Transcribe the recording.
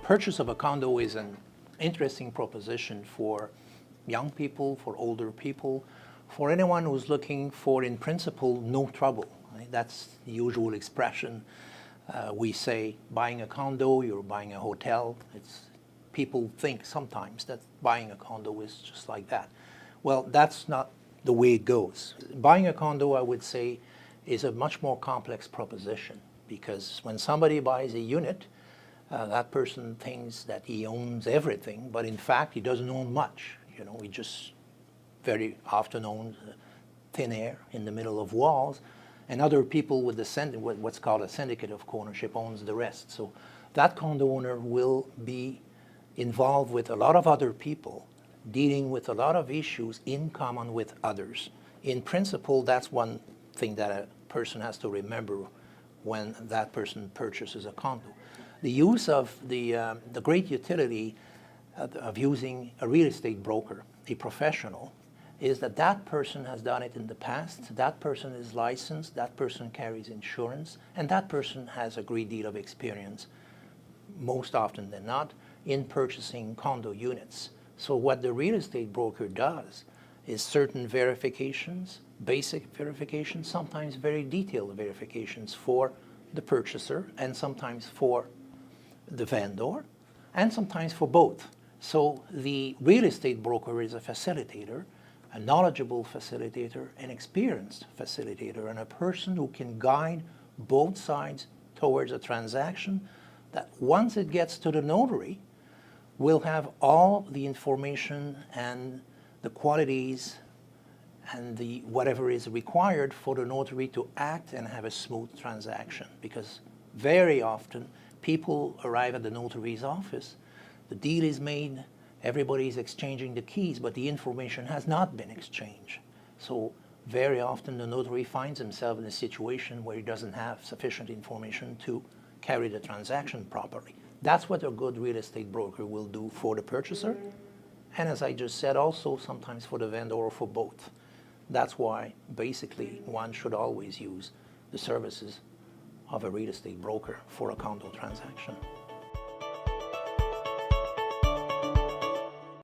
Purchase of a condo is an interesting proposition for young people, for older people, for anyone who's looking for, in principle, no trouble. Right? That's the usual expression. We say buying a condo, you're buying a hotel. People think sometimes that buying a condo is just like that. Well, that's not the way it goes. Buying a condo, I would say, is a much more complex proposition, because when somebody buys a unit, that person thinks that he owns everything, but in fact he doesn't own much. You know, he just very often owns thin air in the middle of walls, and other people with what's called a syndicate of ownership owns the rest. So that condo owner will be involved with a lot of other people, dealing with a lot of issues in common with others. In principle, that's one thing that a person has to remember when that person purchases a condo. The use of the great utility of using a real estate broker, a professional, is that that person has done it in the past, that person is licensed, that person carries insurance, and that person has a great deal of experience, most often than not, in purchasing condo units. So what the real estate broker does is certain verifications, basic verifications, sometimes very detailed verifications for the purchaser, and sometimes for the vendor, and sometimes for both. So the real estate broker is a facilitator, a knowledgeable facilitator, an experienced facilitator, and a person who can guide both sides towards a transaction that once it gets to the notary will have all the information and the qualities and whatever is required for the notary to act and have a smooth transaction. Because very often people arrive at the notary's office, the deal is made, everybody is exchanging the keys, but the information has not been exchanged. So very often the notary finds himself in a situation where he doesn't have sufficient information to carry the transaction properly. That's what a good real estate broker will do for the purchaser, and as I just said, also sometimes for the vendor or for both. That's why basically one should always use the services of a real estate broker for a condo transaction.